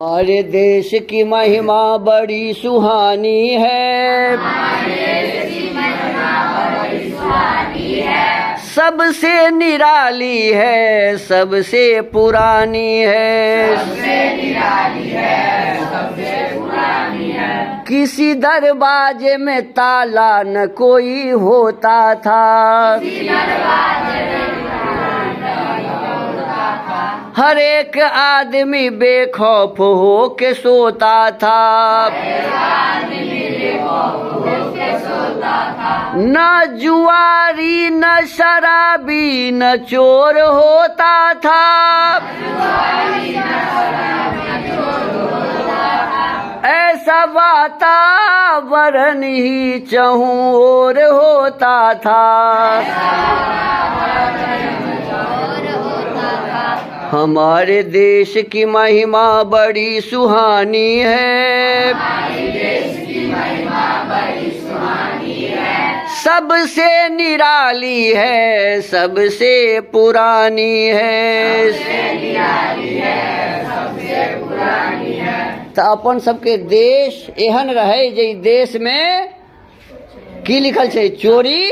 हमारे देश की महिमा बड़ी सुहानी है, सबसे निराली है, सबसे पुरानी है, किसी दरवाजे में ताला न कोई होता था, हर एक आदमी बेखौफ हो के सोता था, न जुआरी न शराबी न चोर होता था, ऐसा वातावरण ही चहु ओर होता था। हमारे देश की महिमा बड़ी सुहानी है, सबसे निराली है, सबसे पुरानी है, तो अपन सबके देश एहन रहे जे देश में की लिखल है, चोरी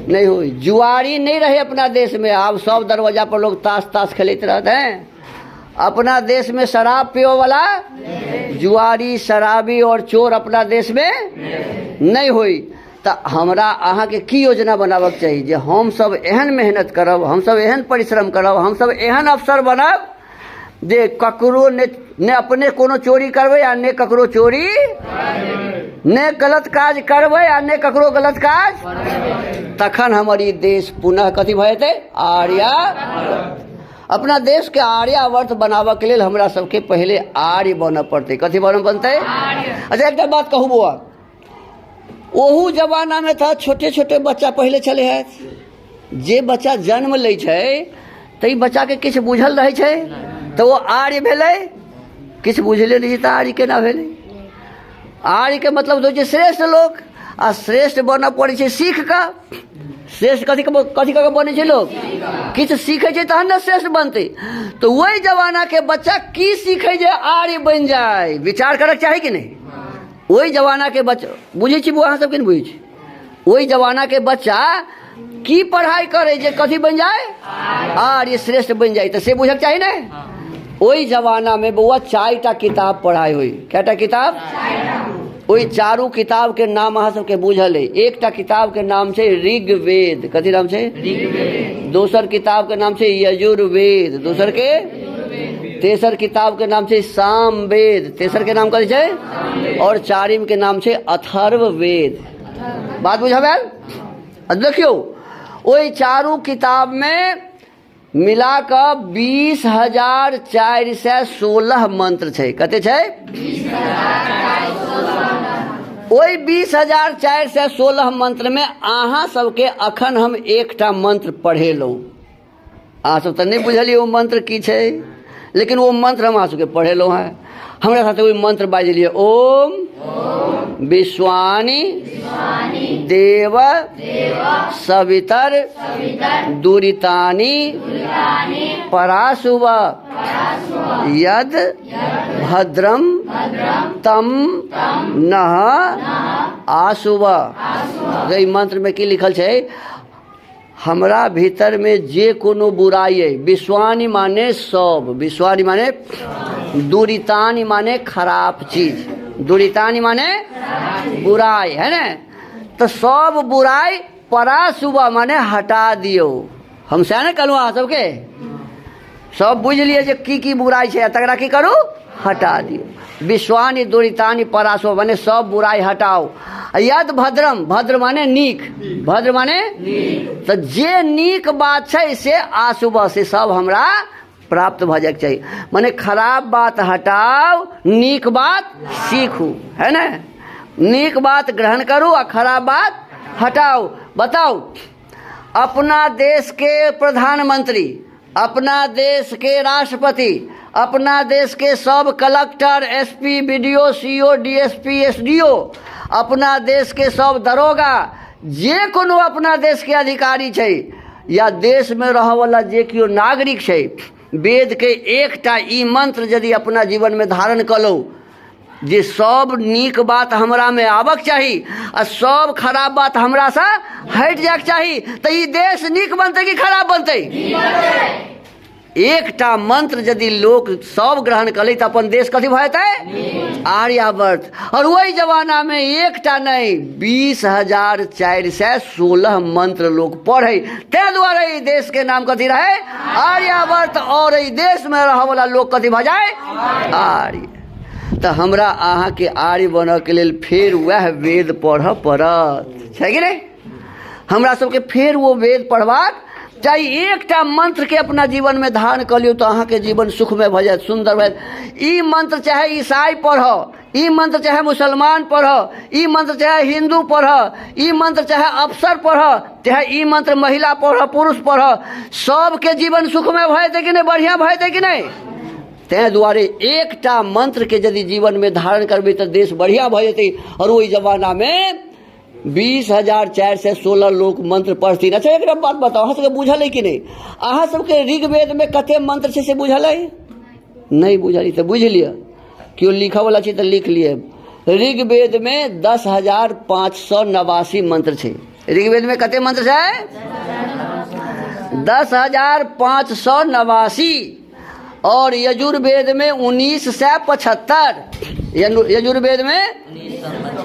नहीं हुई, जुआरी नहीं रहे अपना देश में। अब सब दरवाजा पर लोग ताश खेलते रहते हैं। अपना देश में शराब पियो वाला, जुआरी शराबी और चोर अपना देश में नहीं हुई। तो हमरा अहाँ के की योजना बनाबक चाहिए जे हम सब एहन मेहनत करब, हम सब एहन परिश्रम करब, हम सब एहन अफसर बनब जे ककरो ने अपने कोनो चोरी करबै आ ने ककरो चोरी, ने गलत काज करबै आ ने ककरो गलत काज, तखन हमारी देश पुनः कथी भऽ जेतै, आर्या। अपना देश के आर्यावर्त बनाबऽ के लेल हमरा सबके पहले आर्य बनऽ पड़तै। कथी बनतै? अच्छा एकटा बात कहू बौआ, ओहू जमाना में था छोटे छोटे बच्चा पहले चले है, जे बच्चा जन्म लै छै तऽ बच्चा के किछु बुझल रहै छै तो वो आर्य भेलै, किछु बुझले नहीं तऽ आर्य केना भेलै? आर्य के मतलब होइ छै श्रेष्ठ लोग, आ श्रेष्ठ बनऽ पड़ै छै सीख कऽ। श्रेष्ठ कथी कऽ बनै छै लोग? किछु सीखै छै तहन ने श्रेष्ठ बनतै। तो वही जमाना के बच्चा की सीखै जे आर्य बनि जाए, विचार करक चाही कि नहीं? वही जमाना के बच्चा बुझै छी अहाँ सबके नहीं बुझै छी? वही जमाना के बच्चा की पढ़ाई करे जे कथी बन जाए, आर्य श्रेष्ठ बन जाए, तो से बुझक चाही ने। वही जमाना में बउआ 4टा किताब पढ़ाई हुई। कैटा किताब? वही चारू किताब के नाम अहाँ सबके बुझल है। एकटा किताब के नाम छै ऋग्वेद। कथी नाम छै? ऋग्वेद। दोसर किताब के नाम छै यजुर्वेद। दोसर के? तेसर किताब के नाम छै सामवेद। तेसर के नाम कथी छै? और चारिम के नाम छै अथर्ववेद। बात बुझावेल? देखियो वही चारू किताब में मिला कर 20,416 मंत्र छै। कते छै? 20,416। वही 20,416 मंत्र में अहाँ सबके अखन हम एकटा मंत्र पढ़ेलहुँ। अहाँ सब तऽ नहीं बुझलियै वो मंत्र की छै, लेकिन वो मंत्र हम अहाँ सबके पढ़ेलहुँ हैं। हमरा साथे वही मंत्र बाजलियै, ओम विश्वानि देव सवितर दुरितानि पराशुव यद भद्रम तम नः आशुव। ई मंत्र में की लिखल छै? हमरा भीतर में जे कोनो बुराई है, विश्वानी माने सब, विश्वानी माने, दुरितानी माने खराब चीज, दुरितानी माने बुराई है ना, तो सब बुराई पराशुभ माने हटा दियो। हम से ने कहलू अहाँ सबके सब बुझ लिए जे की बुराई है, तकरा की करू? हटा दियो। विश्वानी दुरितानी पराशुभ माने सब बुराई हटाओ। यद भद्रम, भद्र माने नीक, भद्र माने तो जे नीक बात छै से आशुभ से सब हमरा प्राप्त भ जाए चाहिए। माने खराब बात हटाओ, नीक बात सीखू, है ना? नीक बात ग्रहण करू और खराब बात हटाओ। बताओ, अपना देश के प्रधानमंत्री, अपना देश के राष्ट्रपति, अपना देश के सब collector, SP, BDO, CO, DSP, SDO, अपना देश के सब दरोगा, जे कोनो अपना देश के अधिकारी छै या देश में रह वाला जे कियो नागरिक छै, वेद के एकटा ई मंत्र यदि अपना जीवन में धारण कर लो जे सब नीक बात हमरा में आबक चाही आ सब खराब बात हमरा से हट जाके चाही, तो ई देश नीक बनते कि खराब बनते? एकटा मंत्र यदि लोग सब ग्रहण कर ले तो अपन देश कथी भते? आर्यावर्त। और वही जमाना में एकटा नहीं 20,416 मंत्र लोग पढ़े, ते द्वारा ई देश के नाम कथी रहे? आर्यावर्त। और ई देश में रह वाला लोग कथी भ जाए? आर्य। तो हमरा अहाँ के आर्य बन के लिए फिर वह वेद पढ़ पड़त है कि नहीं? हमरा सबके फिर वो वेद पढ़बाक चाहिए। एकटा मंत्र के अपना जीवन में धारण कर लियो तो अहाँ के जीवन सुखमय भ जाए, सुंदर भ जाए। ई मंत्र चाहे ईसाई पढ़, ई मंत्र चाहे मुसलमान पढ़, ई मंत्र चाहे हिंदू पढ़, ई मंत्र चाहे अफसर पढ़, चाहे ई मंत्र महिला पढ़, पुरुष पढ़, सबके जीवन सुखमय भ जाते कि नहीं? बढ़िया भ जाते कि नहीं? तै दुआरे एकटा मंत्र के यदि जीवन में धारण करबे तो देश बढ़िया भ जाते। और वही जमाना में 20,416 लोग मंत्र पढ़थिन। अच्छा एक बात बताओ, अहाँ सबके बुझल है कि नहीं? अहाँ सबके ऋग्वेद में कते मंत्र छै से बुझल है? नहीं बुझल तो बुझ लिया, क्यों लिखा वाला छै तो लिख लिए। ऋग्वेद में 10,589 मंत्र छै। ऋग्वेद में कते मंत्र छै? 10,589। और यजुर्वेद में 1975। यजुर्वेद में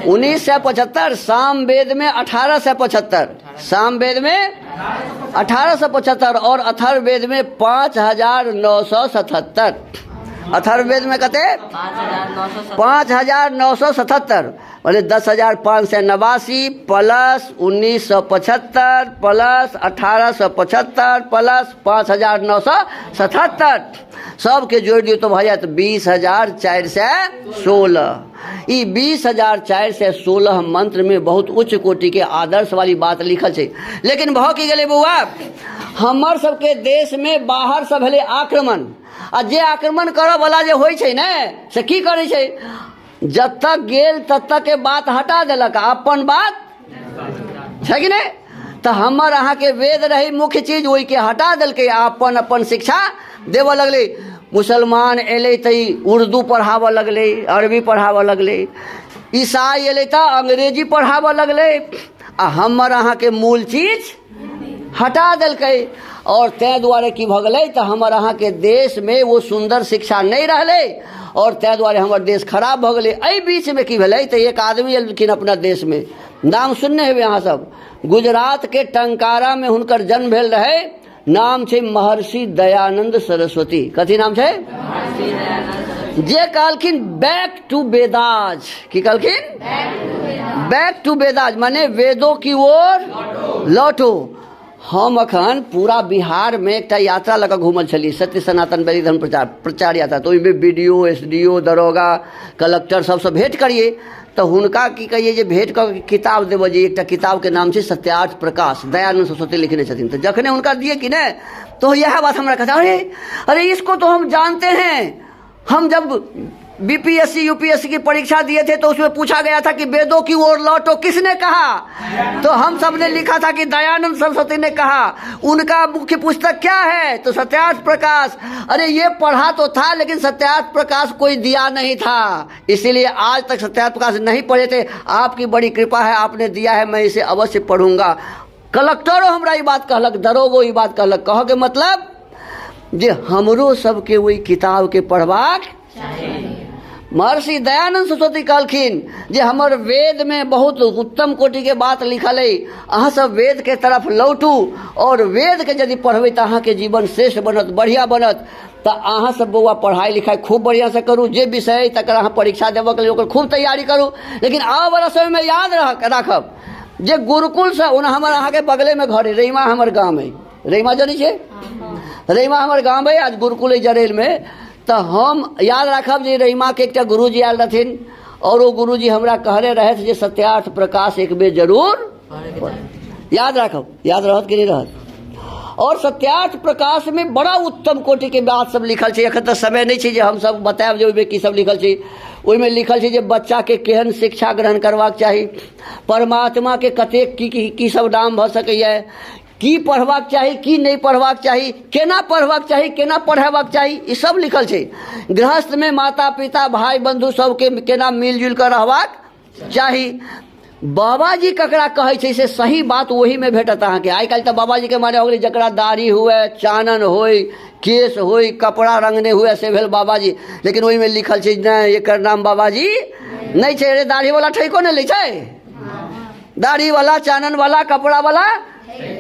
1975। सामवेद में 1875। सामवेद में 1875। और अथर्ववेद में 5,977। अथर्ववेद में कते? 5,977। बोले 10,589 प्लस 1975 प्लस 1875 प्लस 5,977 सबके जोड़ दियो तो भ जात 20,416। ई 20,416 मंत्र में बहुत उच्च कोटि के आदर्श वाली बात लिखल है। लेकिन भ की गेले बउआ, हमर सबके देश में बाहर से भेले आक्रमण। आ जे आक्रमण करऽ वाला जे होइ छै ने से की करे छै? जब तक गेल तब तक के बात हटा देलक, अपन बात है कि नहीं? तो हमर अहाँ के वेद रही मुख्य चीज, वही के हटा देलके, अपन अपन शिक्षा देव लगले। मुसलमान एले तो उर्दू पढ़ाव लगले, अरबी पढ़ाव लगले। ईसाई एले तो अंग्रेजी पढ़ाव लगले। आ हमर अहाँ के मूल चीज हटा देलके। और तै द्वारे की भ गए तो हमर अहाँ के देश में वो सुंदर शिक्षा नहीं रहले, और तै द्वारे हमर देश खराब भ गए। एहि बीच में की भेलै तो एक आदमी एलखिन अपना देश में, नाम सुनने हेबै अहाँ सब। गुजरात के टंकारा में हुनकर जन्म भेल रहे। नाम छै महर्षि दयानंद सरस्वती। कथी नाम छै? जे कहलखिन बैक टू वेदाज। की कहलखिन? बैक टू वेदाज माने वेदों की ओर लौटो। हम अखन पूरा बिहार में एक यात्रा लगा घूमल छली, सत्य सनातन वैदिक धर्म प्रचार यात्रा। तो ओहिमे BDO SDO दरोगा कलेक्टर सबसे भेंट करिए। तो हुनका की कहिए जे भेंट कर किताब देव जी। एक किताब के नाम है सत्यार्थ प्रकाश, दयानंद सरस्वती लिखने छथिन। तो जखने हुनका दिए कि नहीं तो यह बात हमारा कहता, अरे इसको तो हम जानते हैं। हम जब BPSC UPSC की परीक्षा दिए थे तो उसमें पूछा गया था कि वेदों की ओर लौटो, किसने कहा? तो हम सब ने लिखा था कि दयानंद सरस्वती ने कहा। उनका मुख्य पुस्तक क्या है? तो सत्यार्थ प्रकाश। अरे ये पढ़ा तो था लेकिन सत्यार्थ प्रकाश कोई दिया नहीं था, इसीलिए आज तक सत्यार्थ प्रकाश नहीं पढ़े थे। आपकी बड़ी कृपा है, आपने दिया है, मैं इसे अवश्य पढ़ूंगा। कलेक्टरों हमरा ये बात कहलक, दरोगो ये बात कहलक। कह के मतलब जे हमरो सबके वही किताब के पढ़बाक। महर्षि दयानंद सरस्वती कहलखिन जे हमर वेद में बहुत उत्तम कोटि के बात लिखल है, अहाँ सब वेद के तरफ लौटू। और वेद के यदि पढ़बै तो अहाँ के जीवन श्रेष्ठ बनत, बढ़िया बनत। तो अहाँ सब बउआ पढ़ाई लिखाई खूब बढ़िया से करू। जे विषय तक अहाँ परीक्षा देव के लिए खूब तैयारी करू। लेकिन आब वाला समय में याद राखब जे गुरुकुल से हमर अहाँ के बगले में घर है, रैमा हमर गाँव है। रैमा जानी छे? रैमा हमर गाँव है। आज गुरुकुल है जरेल में। तो हम याद रखब जे रैमा के एक गुरुजी आयल रहथिन, और वो गुरुजी हमरा कहले रहे जे सत्यार्थ प्रकाश एक बेर जरूर याद रखब। याद रहत कि नहीं रहत? और सत्यार्थ प्रकाश में बड़ा उत्तम कोटि के बात सब लिखल है। एखन तो समय नहीं है जे हम सब बतायब जे ओहिमे की सब लिखल है। ओहिमे लिखल है जे बच्चा के केहन शिक्षा ग्रहण करबाक चाही, परमात्मा के कतेक की सब नाम भ सकैए, की पढ़बाक चाही की नहीं पढ़बाक चाही, केना पढ़बाक चाही केना पढ़ेबाक चाही, ई सब लिखल छै। गृहस्थ में माता पिता भाई बंधु सबके केना मिलजुल कर रहबाक चाही। बाबाजी ककरा कहै छै से सही बात वही में भेटत अहाँके। आइ काल्हि तऽ बाबाजी के माने हो गेलै जकरा दाढ़ी हुए, चानन होय, केस होय, कपड़ा रंगने हुए से भेल बाबाजी। लेकिन ओहि में लिखल छै नहि एकर नाम बाबाजी नहीं छै। अरे दाढ़ी वाला ठैको नहीं ले छै, दाढ़ी वाला चानन वाला कपड़ा वाला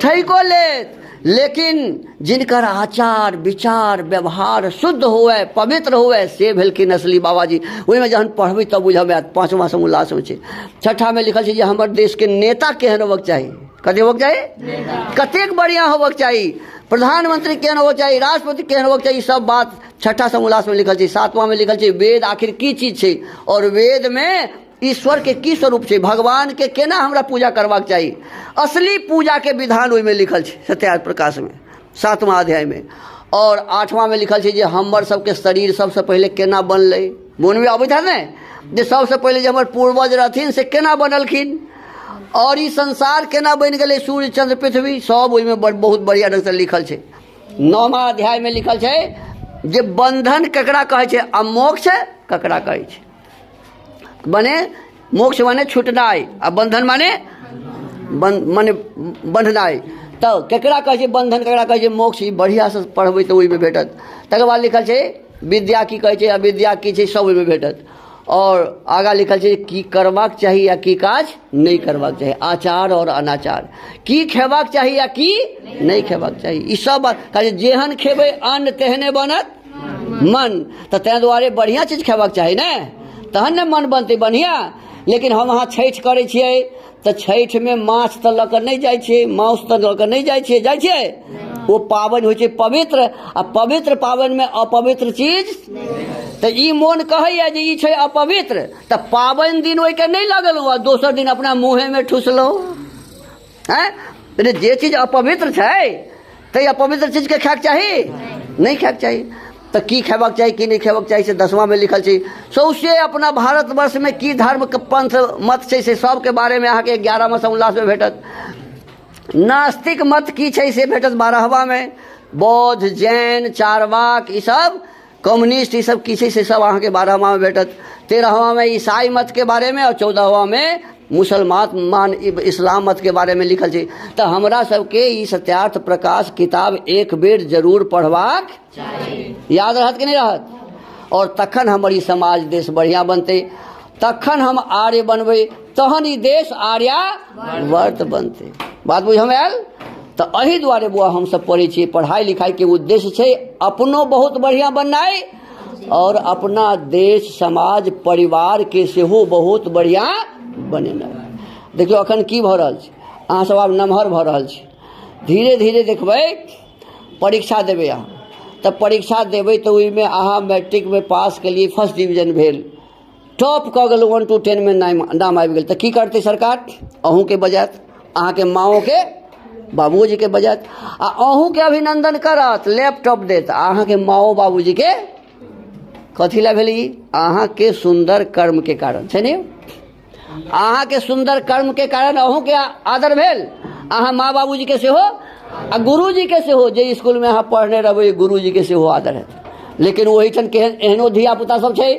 ठैको लेत। लेकिन जिनकर आचार विचार व्यवहार शुद्ध हुए पवित्र हुए से भेलखिन असली बाबाजी। ओहि में जहन पढ़बै तब बुझब आयत। 5वां समोल्लास में छै। 6ठा में लिखल छै जे हमर देश के नेता केहन होबक चाही, कते होबक चाही, कतेक बढ़िया होबक चाही, प्रधानमंत्री केहन होबक चाही, राष्ट्रपति केहन होबक चाही, सब बात 6ठा समोल्लास में लिखल छै। 7वां में लिखल छै वेद आखिर की चीज छै और वेद में ईश्वर के की स्वरूप छै, भगवान के केना हमरा पूजा करबाक चाही, असली पूजा के विधान ओहि में लिखल छै सत्यार्थ प्रकाश में 7वां अध्याय में। और 8वां में लिखल छै जे हमर सबके शरीर सबसे पहले केना बनलै। मोन में अबैत है ने जे सबसे पहले जे हमर पूर्वज रहथिन से केना बनलखिन और ई संसार केना बनि गेलै, सूर्य चंद्र पृथ्वी सब ओहि में बहुत बढ़िया ढंग से लिखल छै। 9वां अध्याय में लिखल छै जे बंधन ककरा कहै छै आ मोक्ष ककरा कहै छै। बने मोक्ष माने छुटनाई आ बंधन माने माने बंधनाई। तो केकरा कहै छै बंधन ककरा कहै छै मोक्ष, ई बढ़िया से पढ़बै तऽ ओहि में भेटत। तकर बाद लिखल छै विद्या की कहै छै अविद्या की छै सब ओहि में भेटत। और आगा लिखल छै की करबाक चाही या की काज नहीं करबाक चाही, आचार और अनाचार, की खेबाक चाही या की नहीं खेबाक चाही, ई सब बात कहै जेहन खेबै अन्न तेहने बनत मन। तऽ ताहि दुआरे बढ़िया चीज खेबाक चाही ने, तहन ने मन बनतै बढ़िया। लेकिन हम अहाँ छठि करै छियै तऽ छठि में माछ तऽ लऽ कऽ नहीं जाइ छियै, मांस तऽ लऽ कऽ नहीं जाइ छियै, जाइ छियै। वो पाबनि होइ छै पवित्र आ पवित्र पाबनि में अपवित्र चीज तऽ ई मोन कहैया जे ई छै अपवित्र तऽ पाबनि दिन ओहिके नहीं लगलहुँ आ दोसर दिन अपना मुँहे में ठुसलहुँ हैं। जे चीज अपवित्र छै तऽ अपवित्र चीज के खायके चाही नहीं खायके चाही। तो की खेबाक चाही की नहीं खेबाक चाही से 10वां में लिखल छै। सौंसे अपना भारतवर्ष में की धर्म पंथ मत छै से सबके बारे में अहाँके 11वां समोल्लास में भेटत। नास्तिक मत की छै से भेटत 12वां में। बौद्ध जैन चारवाक ई सब कम्युनिस्ट ई सब की छै से सब अहाँके 12वां में भेटत। 13वां में ईसाई मत के बारे में और 14वां में मुसलमान इस्लाम मत के बारे में लिखल छै। तो हमरा सबके ई सत्यार्थ प्रकाश किताब एक बेर जरूर पढ़बाक याद रहत कि नहीं रहत। और तखन हमर ई समाज देश बढ़िया बनते, तखन हम आर्य बनबै, तहन ई देश आर्यावर्त बनते। बात बुझ हम आयल। तो एहि दुआरे बुआ हम सब पढ़ै छियै। पढ़ाई लिखाई के उद्देश्य छै अपनो बहुत बढ़िया बननाइ और अपना देश समाज परिवार के सेहो बहुत बढ़िया बनेनाइ। देखियो अखन की भऽ रहल छै, अहाँ सब आब नमहर भऽ रहल छी, धीरे धीरे देखबै परीक्षा देबै अहाँ तऽ परीक्षा देबै तऽ ओहिमे अहाँ मैट्रिक में पास के लिए फर्स्ट डिवीजन भेल, टॉप कऽ गेल 1 to 10 में नाम आबि गेल तऽ की करतै सरकार, अहूँ के बजात, अहाँ के माँओ के बाबूजी के बजात आ अहूँ के अभिनंदन करत, लैपटॉप देत। अहाँ के माँओ बाबूजी के कथी ला भेल, अहाँ के सुंदर कर्म के कारण छै ने, अहाँ के सुंदर कर्म के कारण अहूँ के आदर भेल। अहाँ माँ बाबूजी के सेहो आ गुरुजी के सेहो, जे स्कूल में अहाँ पढ़ने रहबै गुरुजी के सेहो आदर है। लेकिन वही ठन केहन एहनो धिया पुता सब छै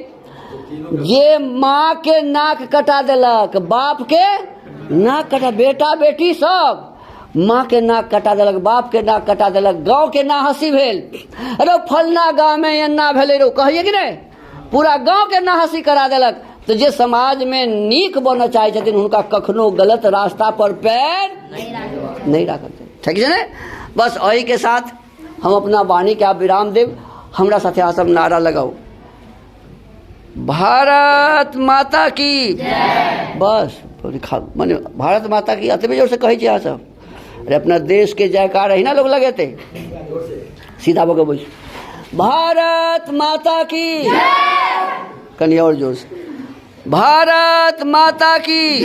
जे माँ के नाक कटा देलक, बाप के नाक कटा, बेटा बेटी सब माँ के नाक कटा देलक, बाप के नाक कटा देलक, गाँव के ना हंसी भेल, अरे फलना गाँव में एना भेलै रो कहिए कि नहीं, पूरा गाँव के ना हंसी करा देलक। तो जे समाज में नीक बनना चाहे छथिन हुनका कखनो गलत रास्ता पर पैर नहीं राखल ठीक है ने। बस एही के साथ हम अपना वाणी के आप विराम देव। हमरा साथे अहाँ सब नारा लगाओ, भारत माता की बस माने भारत माता की अतबे जोर से कहे छी अहाँ सब। अरे अपना देश के जयकार ही ना लोग लगेते, सीधा बगो बोल भारत माता की, कहीं और जोर से भारत माता की।